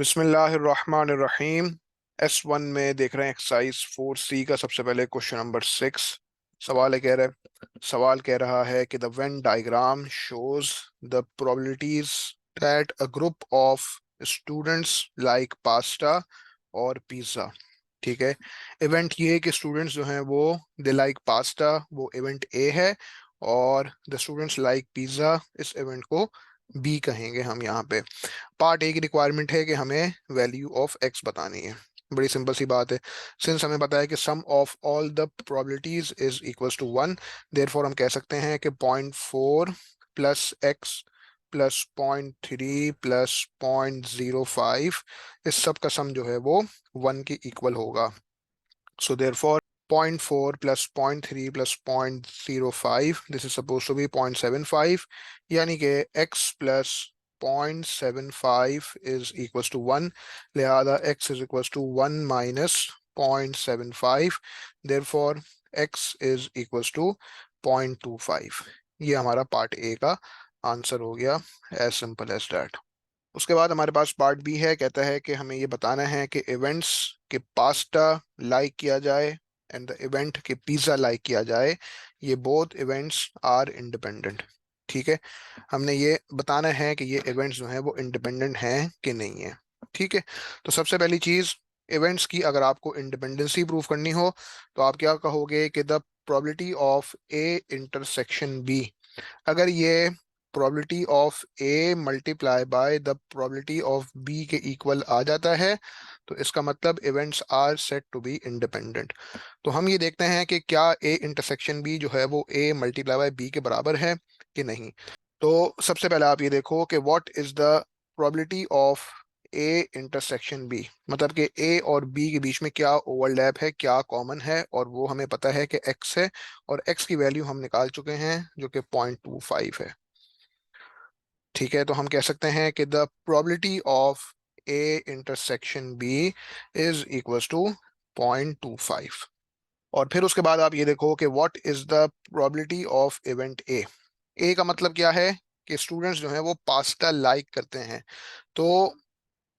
बिस्मिल्लाहिर्रहमानिर्रहीम। S1 में देख रहे हैं एक्सरसाइज 4C का सबसे पहले क्वेश्चन नंबर 6। सवाल कह रहा है कि the Venn diagram shows the probabilities that a group of students like pasta और पिज्ज़ा। ठीक है। इवेंट ये है कि स्टूडेंट्स जो हैं वो दे लाइक पास्ता, वो इवेंट ए है, और द स्टूडेंट्स लाइक पिज्ज़ा, इस इवेंट को बी कहेंगे हम यहाँ पे। पार्ट ए की रिक्वायरमेंट है कि हमें वैल्यू ऑफ एक्स बतानी है। बड़ी सिंपल सी बात है। सिंस हमें पता है कि sum of all the probabilities is equals to 1, therefore हम कह सकते हैं कि 0.4 प्लस एक्स प्लस 0.3 प्लस 0.05, इस सब का सम जो है वो 1 के इक्वल होगा। So therefore 0.4 plus 0.3 plus 0.05, this is supposed to be 0.75, यानी कि x plus 0.75 is equals to 1, लिहाजा x is equals to 1 minus 0.75, therefore x is equals to 0.25। ये हमारा पार्ट ए का आंसर हो गया, एज सिंपल एज दैट। उसके बाद हमारे पास पार्ट बी है। कहता है कि हमें ये बताना है कि इवेंट्स के पास्ता लाइक किया जाए एंड द इवेंट के पिज्ज़ा लाइक किया जाए, ये बोथ इवेंट्स आर इंडिपेंडेंट। ठीक है। हमने ये बताना है कि ये इवेंट्स जो हैं वो इंडिपेंडेंट हैं कि नहीं है। ठीक है। तो सबसे पहली चीज़, इवेंट्स की अगर आपको इंडिपेंडेंसी प्रूव करनी हो तो आप क्या कहोगे कि the probability of A intersection B, अगर ये probability of A multiply by the probability of B के इक्वल आ जाता है तो इसका मतलब events are set to be independent. तो हम ये देखते हैं कि क्या ए इंटरसेक्शन बी जो है वो ए मल्टीप्लाई बाय बी के बराबर है कि नहीं। तो सबसे पहले आप ये देखो कि what is the probability of A intersection B, मतलब कि ए और बी के बीच में क्या ओवरलैप है, क्या कॉमन है, और वो हमें पता है कि एक्स है, और एक्स की वैल्यू हम निकाल चुके हैं जो कि 0.25 है। ठीक है। तो हम कह सकते हैं कि the probability of A intersection B is equals to 0.25। और फिर उसके बाद आप ये देखो कि what is the probability of event A. A का मतलब क्या है कि स्टूडेंट्स जो हैं वो पास्ता लाइक करते हैं। तो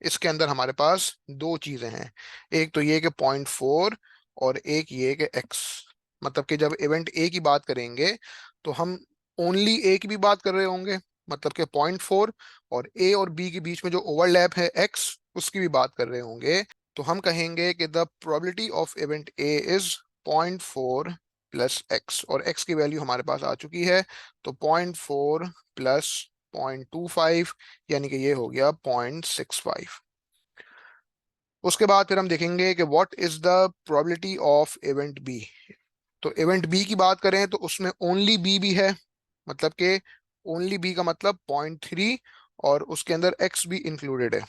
इसके अंदर हमारे पास दो चीजें हैं, एक तो ये कि 0.4 और एक ये कि एक्स। मतलब कि जब इवेंट ए की बात करेंगे तो हम ओनली ए की भी बात कर रहे होंगे, मतलब कि 0.4, और ए और बी के बीच में जो ओवरलैप है एक्स, उसकी भी बात कर रहे होंगे। तो हम कहेंगे कि the probability of event A is 0.4 plus X, और एक्स की वैल्यू हमारे पास आ चुकी है। तो 0.4 प्लस 0.25, यानी कि ये हो गया 0.65। उसके बाद फिर हम देखेंगे कि what is the probability of event B. तो इवेंट बी की बात करें तो उसमें ओनली बी भी है, मतलब कि ओनली बी का मतलब 0.3, और उसके अंदर एक्स भी इंक्लूडेड है।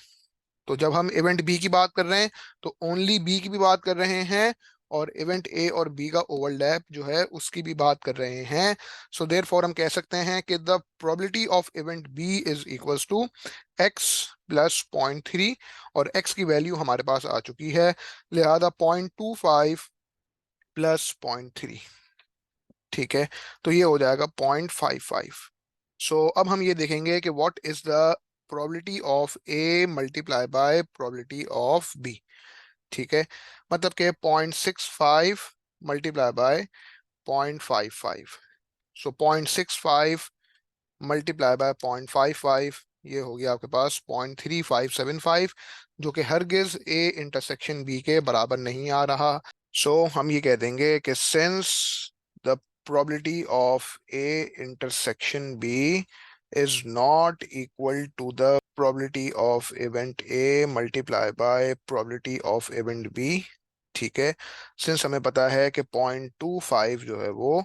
तो जब हम इवेंट बी की बात कर रहे हैं तो ओनली बी की भी बात कर रहे हैं, और इवेंट ए और बी का ओवरलैप जो है उसकी भी बात कर रहे हैं। सो देयरफॉर हम कह सकते हैं कि the probability of event B is equals to X plus 0.3, और एक्स की वैल्यू हमारे पास आ चुकी है, लिहाजा 0.25 प्लस 0.3। ठीक है। तो ये हो जाएगा 0.55। सो अब हम ये देखेंगे कि what is the probability of A multiply by probability of B. ठीक है। मतलब कि 0.65 multiply by 0.55। So 0.65 multiply by 0.55, ये हो गया आपके पास 0.3575, जो कि हरगिज ए इंटरसेक्शन बी के बराबर नहीं आ रहा। सो हम ये कह देंगे कि since the probability of A intersection B is not equal to the probability of event A multiplied by probability of event B। ठीक है। सिंस हमें पता है कि 0.25 जो है वो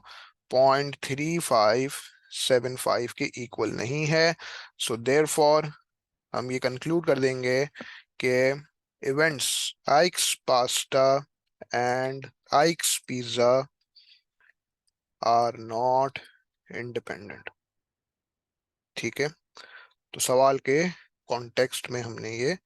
0.3575 के इक्वल नहीं है, सो देयरफॉर हम ये कंक्लूड कर देंगे कि इवेंट्स आइक्स पास्ता एंड आइक्स पिज्जा आर नॉट इंडिपेंडेंट। ठीक है। तो सवाल के कॉन्टेक्स्ट में हमने ये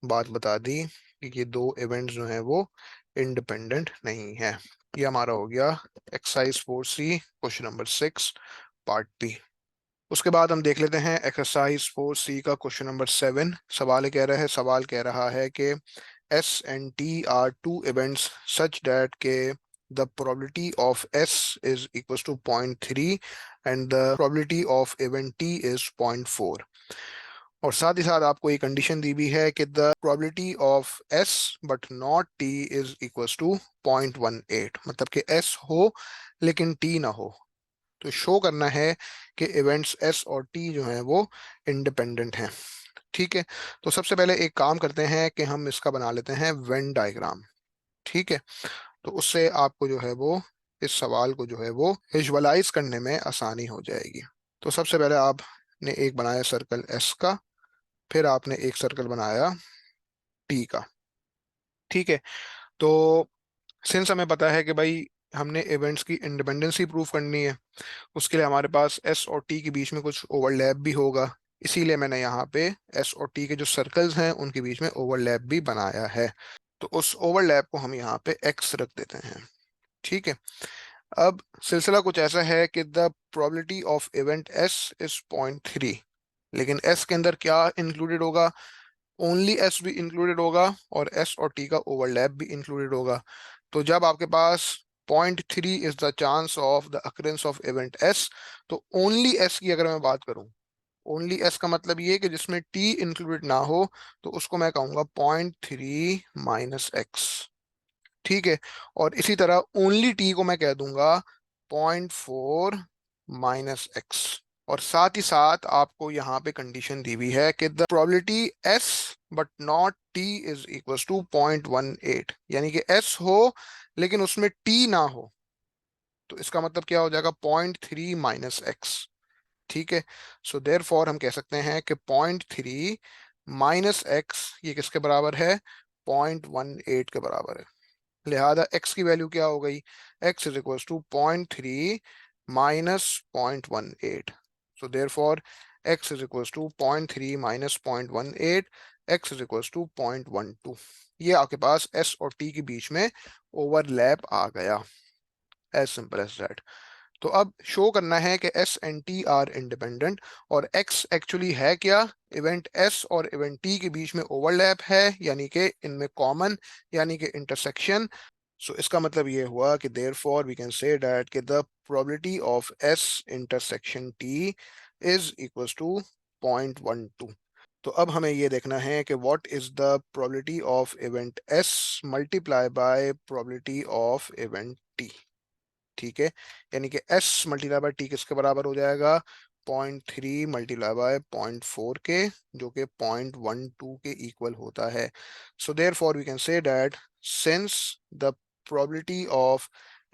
बात बता दी कि ये दो इवेंट्स जो हैं वो इंडिपेंडेंट नहीं है। ये हमारा हो गया exercise 4C question number 6 part B. उसके बाद हम देख लेते हैं एक्सरसाइज 4C का क्वेश्चन नंबर 7। सवाल कह रहा है कि S and T are two events such that के the probability of S is equals to 0.3 and the probability of event T is 0.4। और साथ ही साथ आपको एक कंडीशन दी हुई है कि the probability of S but not T is equals to 0.18, मतलब कि S हो लेकिन T ना हो। तो शो करना है कि इवेंट्स S और T जो हैं वो इंडिपेंडेंट हैं। ठीक है, तो सबसे पहले एक काम करते हैं कि हम इसका बना लेते हैं वेन डायग्राम। ठीक है, तो उससे आपको जो है वो इस सवाल को जो है वो विजुअलाइज करने में आसानी हो जाएगी। तो सबसे पहले आपने एक बनाया सर्कल एस का, फिर आपने एक सर्कल बनाया टी का। ठीक है, तो सिंस हमें पता है कि भाई हमने इवेंट्स की इंडिपेंडेंसी प्रूव करनी है, उसके लिए हमारे पास एस और टी के बीच में कुछ ओवरलैप भी होगा, इसीलिए मैंने यहाँ पे एस और टी के जो सर्कल्स हैं उनके बीच में ओवरलैप भी बनाया है। तो उस ओवरलैप को हम यहाँ पे एक्स रख देते हैं। ठीक है, अब सिलसिला कुछ ऐसा है कि the probability of event S is 0.3, लेकिन एस के अंदर क्या इंक्लूडेड होगा? ओनली एस भी इंक्लूडेड होगा और एस और टी का ओवरलैप भी इंक्लूडेड होगा। तो जब आपके पास 0.3 is the chance of the occurrence of event S, तो ओनली एस की अगर मैं बात करूं, ओनली एस का मतलब ये कि जिसमें टी इंक्लूडेड ना हो, तो उसको मैं कहूंगा 0.3 माइनस एक्स। ठीक है, और इसी तरह ओनली टी को मैं कह दूंगा 0.4 माइनस एक्स। और साथ ही साथ आपको यहाँ पे कंडीशन दी हुई है कि the probability S but not T is equal to 0.18, यानी कि एस हो लेकिन उसमें टी ना हो, तो इसका मतलब क्या हो जाएगा? 0.3 माइनस एक्स। ठीक है, सो देयर फॉर हम कह सकते हैं कि 0.3 माइनस एक्स ये किसके बराबर है? 0.18 के बराबर है। लिहाजा x की वैल्यू क्या हो गई? x is equal to 0.3 minus 0.18। So therefore x is equal to 0.3 minus 0.18, x is equal to 0.12। ये आपके पास s और t के बीच में ओवरलैप आ गया, एज सिंपल एज दैट। तो अब शो करना है कि S and T are independent, और X एक्चुअली है क्या? इवेंट S और इवेंट T के बीच में ओवरलैप है, यानी कि इनमें कॉमन, यानी कि इंटरसेक्शन। सो इसका मतलब ये हुआ कि therefore we can say that कि the probability of S intersection T is equals to 0.12। तो अब हमें ये देखना है कि what is the probability of event S multiply by probability of event T। ठीक है, यानी कि S मल्टीप्लाई बाय T किसके बराबर हो जाएगा? 0.3 मल्टीप्लाई बाय 0.4 के, जो कि 0.12 के इक्वल होता है। So therefore we can say that since the probability of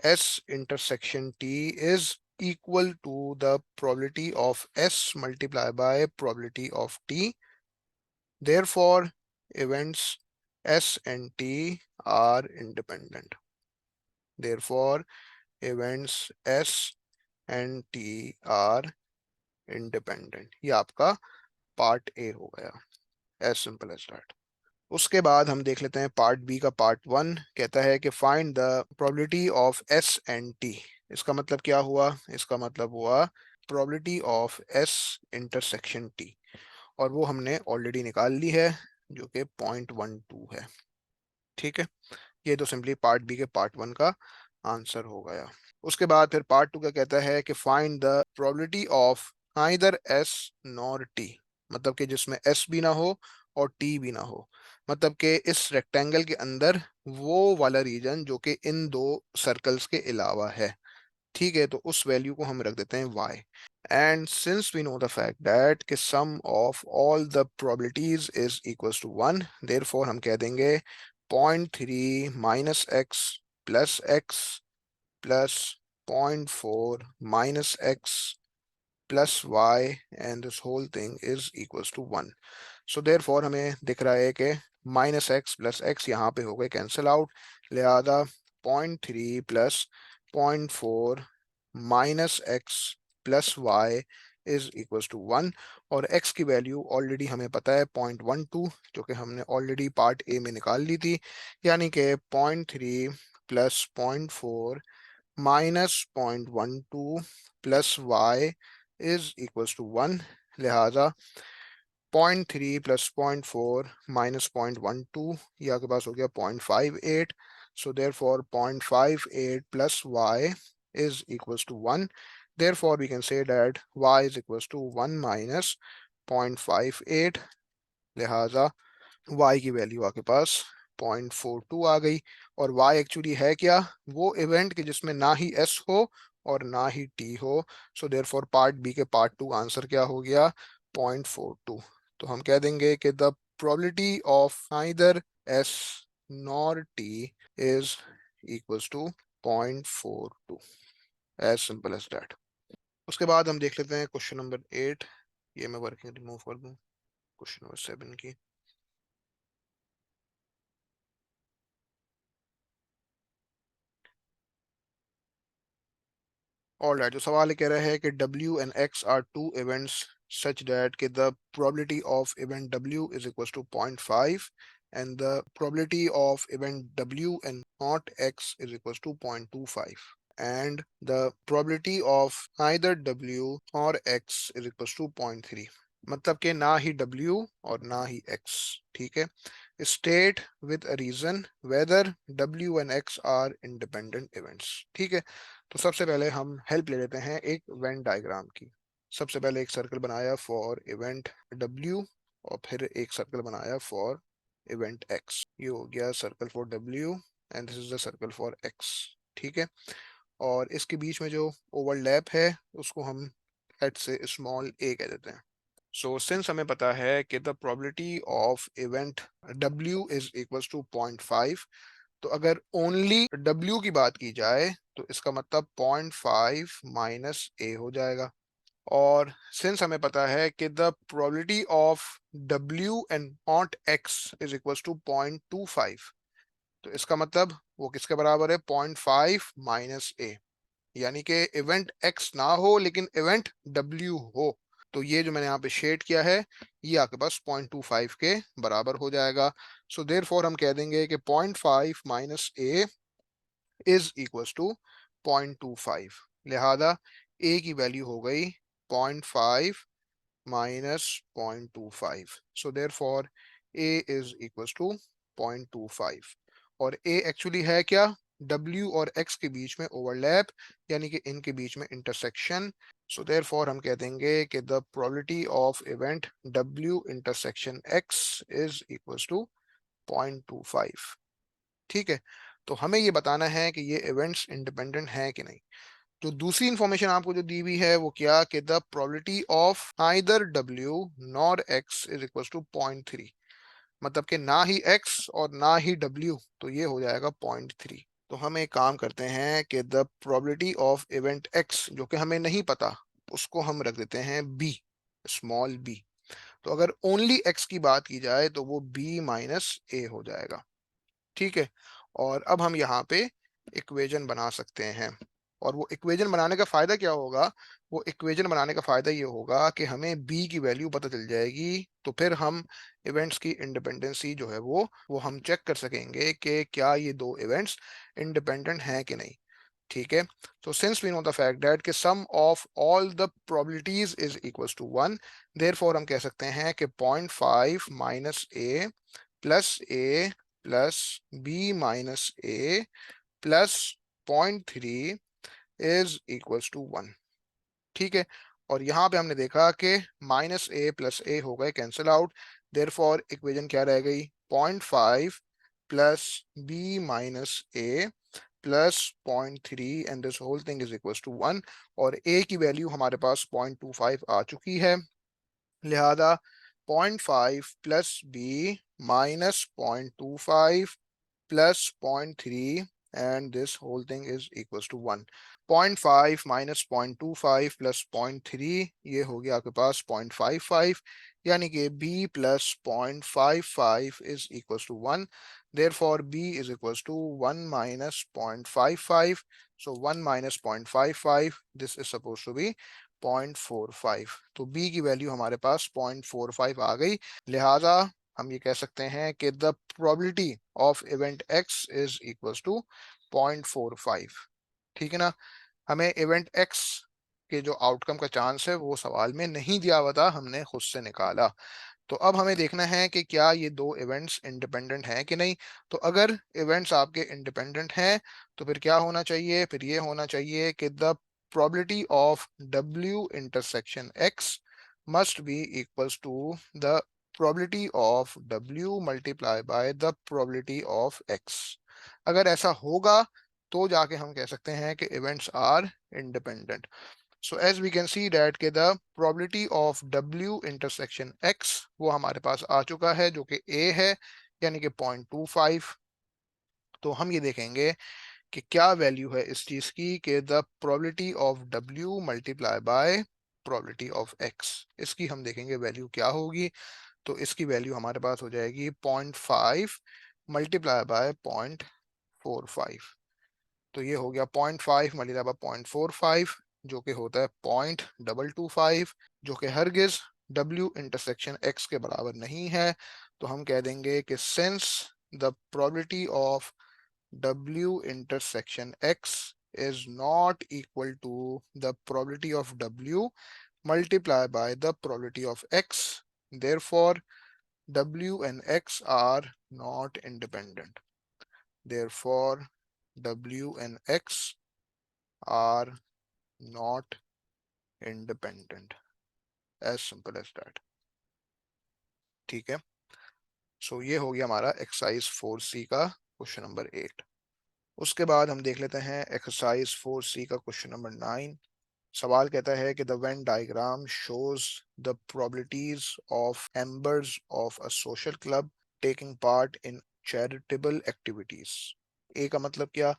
S intersection T is equal to the probability of S multiplied by probability of T, therefore events S and T are independent। Therefore events S and T R independent. ये आपका part A हो गया, as simple as that. उसके बाद हम देख लेते हैं पार्ट बी का। पार्ट वन कहता है कि find the probability of S and T. इसका मतलब क्या हुआ? इसका मतलब हुआ probability of S intersection T, और वो हमने ऑलरेडी निकाल ली है, जो कि 0.12 है। ठीक है, ये तो सिंपली पार्ट बी के पार्ट वन का आंसर हो गया। उसके बाद फिर पार्ट टू का कहता है कि find the probability of either S nor T, मतलब कि जिसमें एस भी ना हो और टी भी ना हो, मतलब कि इस रेक्टेंगल के अंदर वो वाला रीजन जो कि इन दो सर्कल्स के अलावा है। ठीक है, तो उस वैल्यू को हम रख देते हैं y। And since we know the fact that कि sum of all the probabilities is equals to 1, therefore हम कह देंगे 0.3 minus x plus x plus 0.4 minus x plus y and this whole thing is equals to 1। So therefore हमें दिख रहा है कि minus x plus x यहाँ पे हो गए कैंसिल आउट, लिहाजा 0.3 plus 0.4 minus x plus Y is equals to 1। और x की वैल्यू ऑलरेडी हमें पता है 0.12, जो कि हमने ऑलरेडी पार्ट ए में निकाल ली थी, यानी कि 0.3 plus 0.4 minus 0.12 plus Y is equals to 1, लिहाजा 0.3 प्लस 0.4 माइनस 0.12, ये आपके पास हो गया 0.58. So therefore 0.58 plus y is equals to 1. Therefore we can say that y is equals to 1 minus 0.58. लिहाजा y की वैल्यू आपके पास 0.42 आ गई. और y एक्चुअली है क्या? वो इवेंट कि जिसमें ना ही s हो और ना ही t हो. सो देयरफॉर पार्ट बी के पार्ट 2 आंसर क्या हो गया? 0.42. तो हम कह देंगे कि the probability of neither s nor t is equals to 0.42. As simple as that. उसके बाद हम देख लेते हैं क्वेश्चन नंबर 8. ये मैं वर्किंग रिमूव कर दूं क्वेश्चन नंबर 7 की. ऑलराइट, जो सवाल ये कह रहा है कि W and X are two events such that कि the probability of event W is equals to 0.5 and the probability of event W and not X is equals to 0.25 and the probability of either W or X is equals to 0.3. मतलब कि ना ही W और ना ही X. ठीक है. State with a reason whether W and X are independent events. ठीक है. तो सबसे पहले हम हेल्प ले लेते हैं एक वेन डायग्राम की. सबसे पहले एक सर्कल बनाया फॉर इवेंट W और फिर एक सर्कल बनाया फॉर इवेंट X. ये हो गया circle for W and this is the circle for X. ठीक है. और इसके बीच में जो ओवरलैप है उसको हम लेट से स्मॉल a कह देते हैं. सो सिंस हमें पता है कि the probability of event W is equals to 0.5, तो अगर ओनली W की बात की जाए तो इसका मतलब 0.5 माइनस a हो जाएगा. और सिंस हमें पता है कि the probability of W and not X is equals to 0.25, तो इसका मतलब वो किसके बराबर है? 0.5 माइनस a. यानी कि इवेंट X ना हो लेकिन इवेंट W हो. तो ये जो मैंने यहाँ पे शेड किया है ये आपके पास 0.25 के बराबर हो जाएगा. सो देयरफॉर हम कह देंगे कि 0.5 minus a is equals to 0.25. लिहाजा a की वैल्यू हो गई 0.5 minus 0.25. So therefore a is equals to 0.25. और a एक्चुअली है क्या? W और X के बीच में ओवरलैप, यानी कि इनके बीच में इंटरसेक्शन. सो देयरफॉर हम कह देंगे कि the probability of event W intersection X is equals to 0.25. ठीक है. तो हमें ये बताना है कि ये इवेंट्स इंडिपेंडेंट हैं कि नहीं. तो दूसरी इंफॉर्मेशन आपको जो दी हुई है वो क्या कि the probability of either W nor X is equals to 0.3. मतलब कि ना ही X और ना ही W, तो ये हो जाएगा 0.3. तो हम एक काम करते हैं कि the probability of event X जो कि हमें नहीं पता उसको हम रख देते हैं B, स्मॉल b. तो अगर ओनली X की बात की जाए तो वो B माइनस a हो जाएगा. ठीक है. और अब हम यहाँ पे इक्वेशन बना सकते हैं. और वो इक्वेशन बनाने का फायदा क्या होगा? वो इक्वेशन बनाने का फायदा ये होगा कि हमें b की वैल्यू पता चल जाएगी. तो फिर हम इवेंट्स की इंडिपेंडेंसी जो है वो हम चेक कर सकेंगे कि क्या ये दो इवेंट्स इंडिपेंडेंट हैं कि नहीं. ठीक है. तो since we know the fact that कि sum of all the probabilities is equals to 1, therefore हम कह सकते हैं कि 0.5 minus a plus a plus b minus a plus 0.3 is equals to 1. ठीक है. और यहाँ पे हमने देखा कि माइनस a प्लस a हो गए कैंसिल आउट. देयरफॉर इक्वेशन क्या रह गई? 0.5 plus b minus a plus 0.3 and this whole thing is equals to 1. और a की वैल्यू हमारे पास 0.25 आ चुकी है. लिहाजा 0.5 plus b minus 0.25 plus 0.3 and this whole thing is equals to 1. 0.5 minus 0.25 plus 0.3 ये हो गया आपके पास 0.55, यानी कि b plus 0.55 is equals to 1. Therefore b is equals to 1 minus 0.55. So 1 minus 0.55, this is supposed to be 0.45. तो b की value हमारे पास 0.45 आ गई. लिहाजा हम ये कह सकते हैं कि the probability of event X is equals to 0.45. ठीक है ना. हमें इवेंट X के जो आउटकम का चांस है वो सवाल में नहीं दिया हुआ था, हमने खुद से निकाला। तो अब हमें देखना है कि क्या ये दो इवेंट्स इंडिपेंडेंट हैं कि नहीं। तो अगर इवेंट्स आपके इंडिपेंडेंट हैं तो फिर क्या होना चाहिए, फिर ये होना चाहिए कि the probability of W intersection X must be equals to the probability of W multiply by the probability of X। अगर ऐसा होगा तो जाके हम कह सकते हैं कि events are independent. So as we can see that के the probability of W intersection X वो हमारे पास आ चुका है जो कि A है, यानी कि 0.25। तो हम ये देखेंगे कि क्या वैल्यू है इस चीज की कि the probability of W multiply by probability of X, इसकी हम देखेंगे वैल्यू क्या होगी। तो इसकी वैल्यू हमारे पास हो जाएगी 0.5 मल्टीप्लाई बाय 0.45। तो ये हो गया 0.5 मल्टीप्लाई बाय 0.45 जो कि होता है 0.225, जो कि हरगिज W इंटरसेक्शन X के बराबर नहीं है। तो हम कह देंगे कि since the probability of W intersection X is not equal to the probability of W multiplied by the probability of X. Therefore, W and X are not independent. Therefore, W and X are not independent. As simple as that. ठीक है। सो ये हो गया हमारा exercise 4C का question number 8। उसके बाद हम देख लेते हैं एक्सरसाइज 4C का क्वेश्चन नंबर 9। सवाल कहता है कि the Venn diagram shows the probabilities of members of a social club taking part in charitable activities. A का मतलब क्या,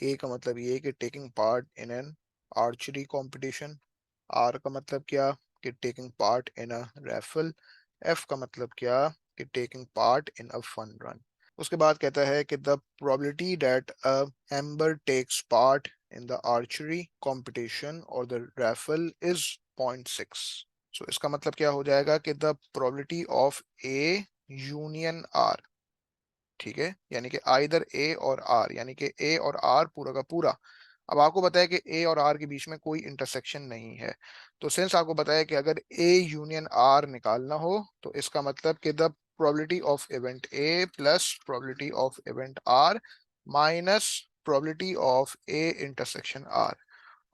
ए का मतलब ये कि taking part in an archery competition. R का मतलब क्या कि taking part in a raffle. F का मतलब क्या कि taking part in a fun run. उसके बाद कहता है कि the probability that a member takes part in the archery competition or the raffle is 0.6। सो इसका मतलब क्या हो जाएगा कि the probability of A union R, ठीक है, यानी कि आइदर ए और आर, यानी कि ए और आर पूरा का पूरा। अब आपको बताया कि ए और आर के बीच में कोई इंटरसेक्शन नहीं है, तो सिंस आपको बताया कि अगर ए यूनियन आर निकालना हो तो इसका मतलब कि the probability of event A plus probability of event R minus probability of A intersection R.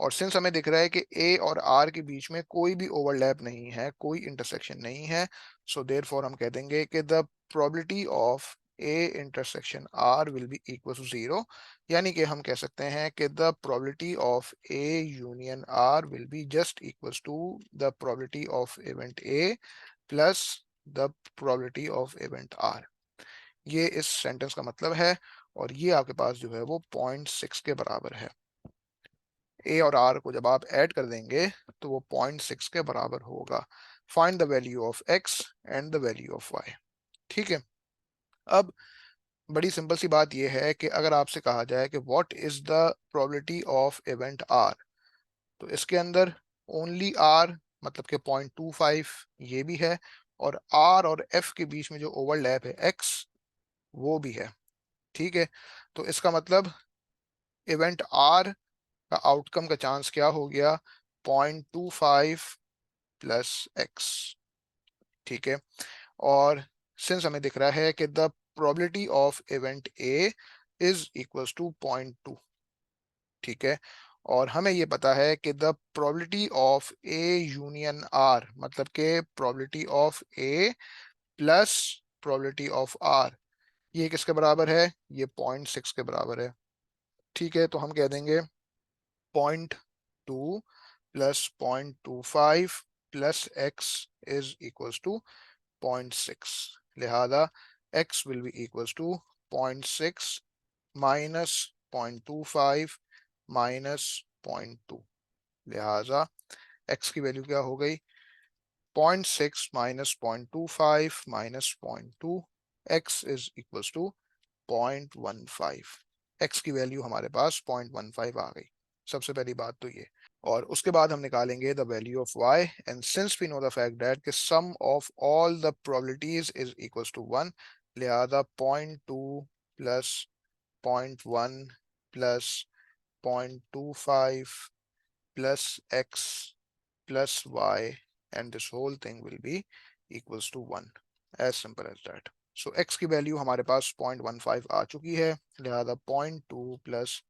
और सिंस हमें दिख रहा है कि ए और आर के बीच में कोई भी ओवरलैप नहीं है, कोई इंटरसेक्शन नहीं है, सो देयरफॉर हम कह देंगे कि the probability of A intersection R will be equal to 0। यानी कि हम कह सकते हैं कि the probability of A union R will be just equal to the probability of event A plus the probability of event R. ये इस sentence का मतलब है, और ये आपके पास जो है वो 0.6 के बराबर है। ए और आर को जब आप ऐड कर देंगे तो वो 0.6 के बराबर होगा। Find the value of X and the value of Y. ठीक है। अब बड़ी सिंपल सी बात यह है कि अगर आपसे कहा जाए कि what is the probability of event R, तो इसके अंदर ओनली आर मतलब कि 0.25 ये भी है, और आर और एफ के बीच में जो ओवरलैप है एक्स वो भी है। ठीक है। तो इसका मतलब इवेंट आर का आउटकम का चांस क्या हो गया, 0.25 प्लस एक्स। ठीक है। और सिंस हमें दिख रहा है कि the probability of event A is equals to 0.2। ठीक है। और हमें ये पता है कि the probability of A union R मतलब के probability of A plus probability of R ये किसके बराबर है, ये 0.6 के बराबर है। ठीक है। तो हम कह देंगे 0.2 plus 0.25 plus x is equals to 0.6। लिहाजा x will be equals to 0.6 minus 0.25 minus 0.2। लिहाजा x की वैल्यू क्या हो गई, 0.6 minus 0.25 minus 0.2, x is equals to 0.15। x की वैल्यू हमारे पास 0.15 आ गई। सबसे पहली बात तो ये। और उसके बाद हम निकालेंगे the value of y, and since we know the fact that कि sum of all the probabilities is equals to 1, लिहाजा 0.2 plus 0.1 plus 0.25 plus x plus y and this whole thing will be equals to 1, as simple as that. So x की value हमारे पास 0.15 आ चुकी है, लिहाजा 0.2 plus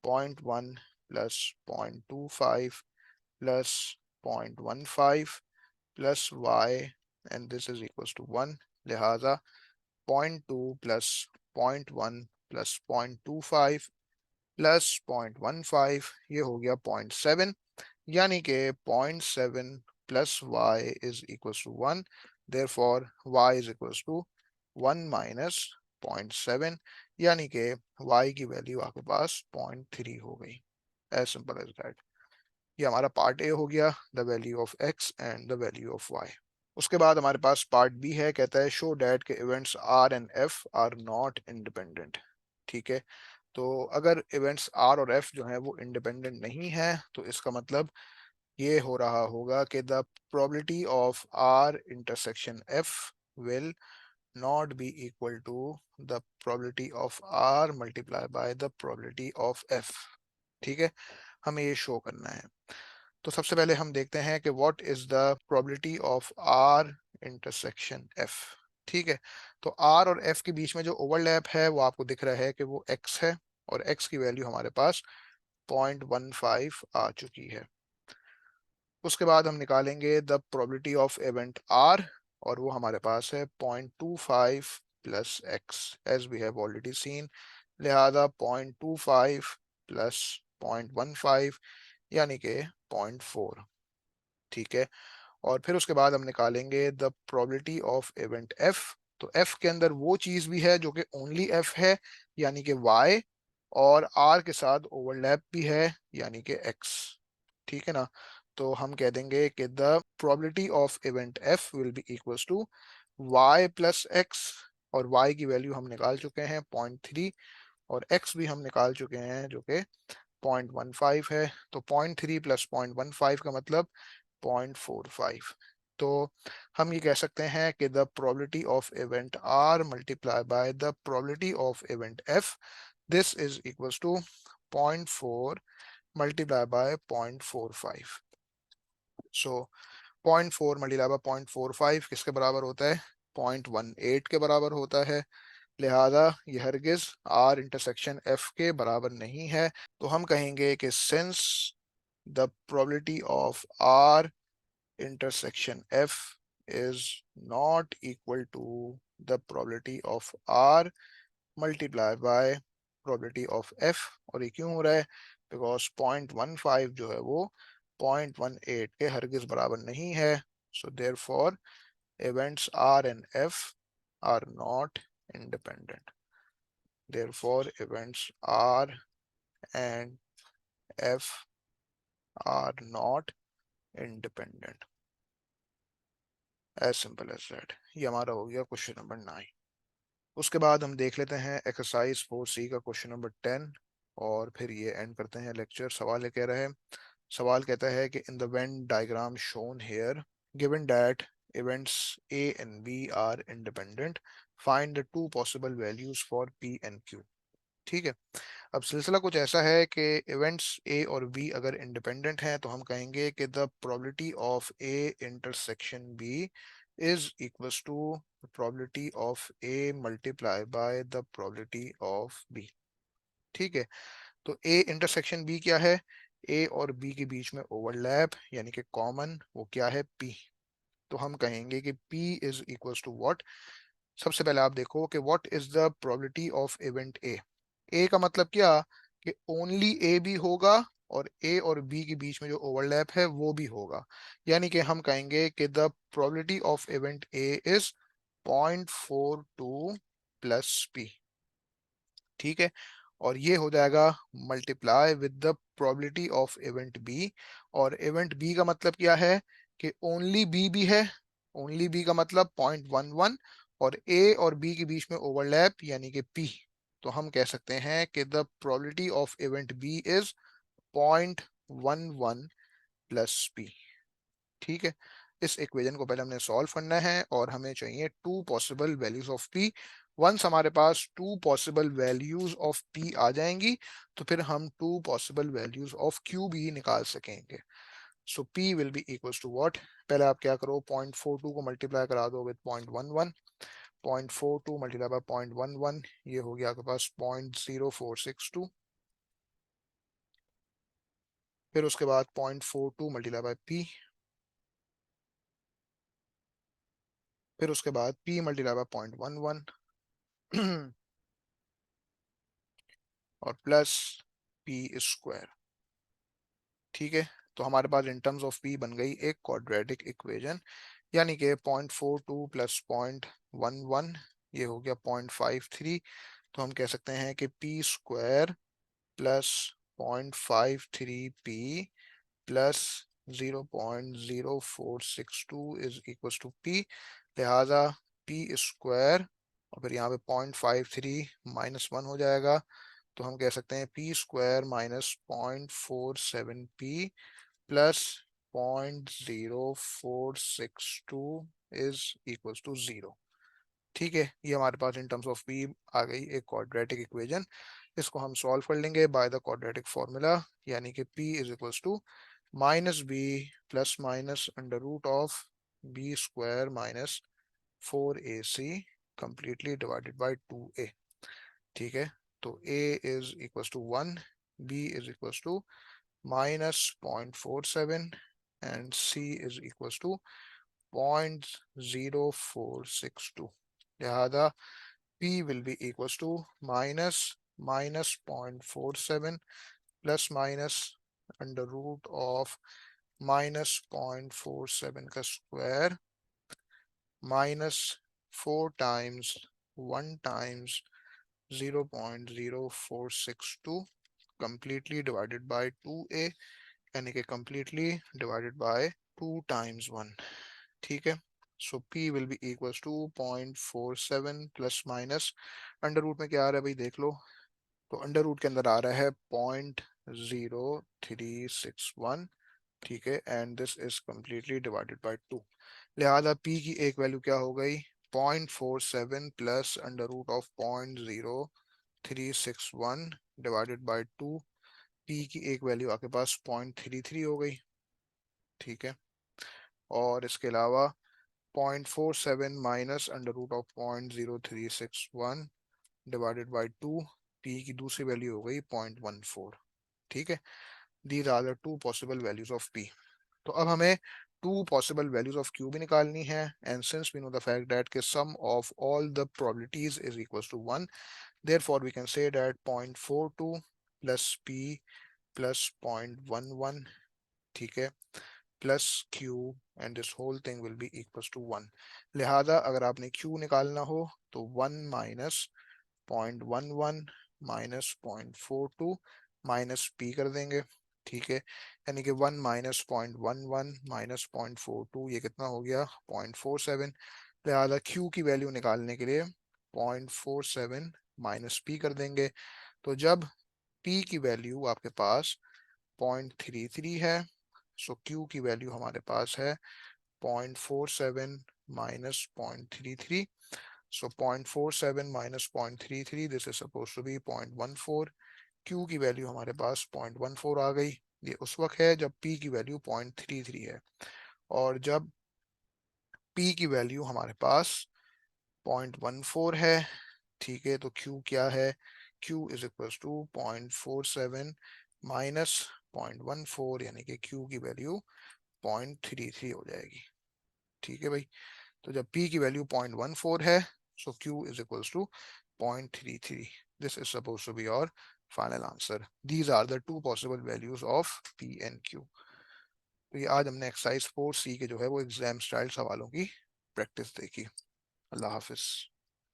0.1 plus 0.25 plus 0.15 plus y and this is equals to 1, लिहाजा 0.2 plus 0.1 plus 0.25 plus 0.15 ये हो गया 0.7, यानी कि 0.7 plus y is equals to 1, therefore y is equals to 1 minus 0.7, यानी कि y की वैल्यू आपके पास 0.3 हो गई, as simple as that. ये हमारा पार्ट ए हो गया, the value of X and the value of Y. उसके बाद हमारे पास पार्ट बी है, कहता है शो डैट के events R and F are not independent. ठीक है, तो अगर इवेंट्स आर और एफ जो है वो इंडिपेंडेंट नहीं है तो इसका मतलब ये हो रहा होगा कि the probability of R intersection F will not be equal to the probability of R multiply by the probability of F. ठीक है, हमें ये शो करना है. तो सबसे पहले हम देखते हैं कि what is the probability of R intersection F. ठीक है, तो आर और एफ के बीच में जो ओवरलैप है वो आपको दिख रहा है कि वो एक्स है और एक्स की वैल्यू हमारे पास 0.15 आ चुकी है. उसके बाद हम निकालेंगे the probability of event R और वो हमारे पास है 0.25 plus X as we have already seen, लिहाजा 0.25 प्लस 0.15 यानी कि 0.4. ठीक है, और फिर उसके बाद हम निकालेंगे the probability of event F. तो एफ के अंदर वो चीज भी है जो कि ओनली एफ है यानी कि वाई, और आर के साथ ओवरलैप भी है यानी कि एक्स. ठीक है ना, तो हम कह देंगे कि the probability of event F will be equals to Y plus X, और वाई की वैल्यू हम निकाल चुके हैं 0.3 और एक्स भी हम निकाल चुके हैं जो कि 0.15 है. तो 0.3 प्लस 0.15 का मतलब 0.45. तो हम ये कह सकते हैं कि the probability of event R multiply by the probability of event F, this is equals to 0.4 multiply by 0.45. So 0.4 multiply by 0.45 किसके बराबर होता है, 0.18 के बराबर होता है, लिहाजा ये हरगिज आर इंटरसेक्शन एफ के बराबर नहीं है. तो हम कहेंगे कि since the probability of R intersection F is not equal to the probability of R multiplied by probability of F. और ये क्यों हो रहा है, because 0.15 जो है वो 0.18 के हरगिज बराबर नहीं है. So therefore events R and F are not independent. Therefore events R and F are not independent. As simple as that. ये हमारा हो गया क्वेश्चन नंबर 9. उसके बाद हम देख लेते हैं एक्सरसाइज 4C का क्वेश्चन नंबर 10 और फिर ये एंड करते हैं लेक्चर. सवाल ये कह रहा है, सवाल कहता है कि in the Venn diagram shown here given that events A and B are independent find the two possible values for P and Q. ठीक है, अब सिलसिला कुछ ऐसा है कि इवेंट्स ए और बी अगर इंडिपेंडेंट हैं तो हम कहेंगे कि the probability of A intersection B is equals to probability of A multiply by the probability of B. ठीक है, तो ए इंटरसेक्शन बी क्या है, ए और बी के बीच में ओवरलैप यानी कि कॉमन वो क्या है, पी. तो हम कहेंगे कि P is equals to what. सबसे पहले आप देखो कि what is the probability of event A का मतलब क्या कि ओनली ए भी होगा और ए और बी के बीच में जो ओवरलैप है वो भी होगा, यानी कि हम कहेंगे कि the probability of event A is 0.42 plus P. ठीक है, और ये हो जाएगा multiply with the probability of event B, और इवेंट बी का मतलब क्या है कि ओनली बी भी है, ओनली बी का मतलब 0.11 और ए और बी के बीच में ओवरलैप यानी कि पी. तो हम कह सकते हैं कि the probability of event B is 0.11 plus P. ठीक है, इस इक्वेशन को पहले हमने सॉल्व करना है और हमें चाहिए two possible values of P. Once हमारे पास two possible values of P आ जाएंगी तो फिर हम two possible values of Q भी निकाल सकेंगे. So P will be equals to what. पहले आप क्या करो, 0.42 को मल्टीप्लाई करा दो विद 0.11. 0.42 मल्टीप्लाई बाय 0.11, ये हो गया आपके पास 0.0462. फिर उसके बाद 0.42 मल्टीप्लाई बाय पी. फिर उसके बाद p मल्टीप्लाई बाय 0.11 और प्लस पी स्क्वायर. ठीक है, तो हमारे पास इन टर्म्स ऑफ p बन गई एक क्वाड्रेटिक इक्वेशन, यानी कि 0.42 प्लस 0.11 ये हो गया 0.53. तो हम कह सकते हैं कि p square plus 0.53p plus 0.0462 is equal to p. लिहाजा p स्क्वायर और फिर यहाँ पे 0.53 -1 हो जाएगा, तो हम कह सकते हैं p square minus 0.47p plus 0.0462 is equal to 0. ठीक है, ये हमारे पास इन टर्म्स ऑफ p आ गई एक क्वाड्रेटिक इक्वेशन. इसको हम सॉल्व कर लेंगे बाय द क्वाड्रेटिक फॉर्मूला, यानी कि p is equal to minus B plus minus under root of B square minus 4ac completely divided by 2a. ठीक है, तो a is equal to 1, b is equal to minus 0.47 and c is equal to 0.0462. लिहाजा p will be equals to minus minus 0.47 plus minus under root of minus 0.47 का square minus 4 times 1 times 0.0462 completely divided by 2a, यानी कि completely divided by 2 times 1. ठीक है, so p will be equals to 0.47 plus minus under root में क्या आ रहा है भाई देख लो. तो अंडर रूट के अंदर आ रहा है 0.0361. ठीक है, and this is completely divided by 2. लिहाजा p की एक वैल्यू क्या हो गई, 0.47 plus under root of 0.0361 divided by 2. p की एक वैल्यू आपके पास 0.33 हो गई. ठीक है, और इसके अलावा 0.47 minus under root of 0.0361 divided by 2, p की दूसरी वैल्यू हो गई 0.14. ठीक है, these are the two possible values of p. तो अब हमें two possible values of q भी निकालनी है, and since we know the fact that के sum of all the probabilities is equal to 1, therefore we can say that 0.42 plus p plus 0.11, ठीक है, plus q and this whole thing will be equal to 1. लिहाजा अगर आपने q निकालना हो तो 1 minus 0.11 minus 0.42 minus p कर देंगे. ठीक है, यानी कि 1 माइनस 0.11 माइनस 0.42 ये कितना हो गया 0.47. लिहाजा q की वैल्यू निकालने के लिए 0.47 माइनस p कर देंगे. तो जब p की वैल्यू आपके पास 0.33 है, सो q की वैल्यू हमारे पास है 0.47 minus 0.33. So 0.47 minus 0.33, this is supposed to be 0.14. Q की वैल्यू हमारे पास 0.14 आ गई. ये उस वक्त है जब P की वैल्यू 0.33 है, और जब P की वैल्यू हमारे पास 0.14 है, ठीक है, तो Q क्या है, Q is equal to 0.47 minus 0.14, यानी कि Q की वैल्यू 0.33 हो जाएगी. ठीक है भाई, तो जब p की वैल्यू 0.14 है, so q is equals to 0.33. This is supposed to be your final answer. These are the two possible values of p and q. तो ये आज हमने एक्सरसाइज 4C के जो है वो एग्जाम स्टाइल सवालों की प्रैक्टिस देखी. अल्लाह हाफिज.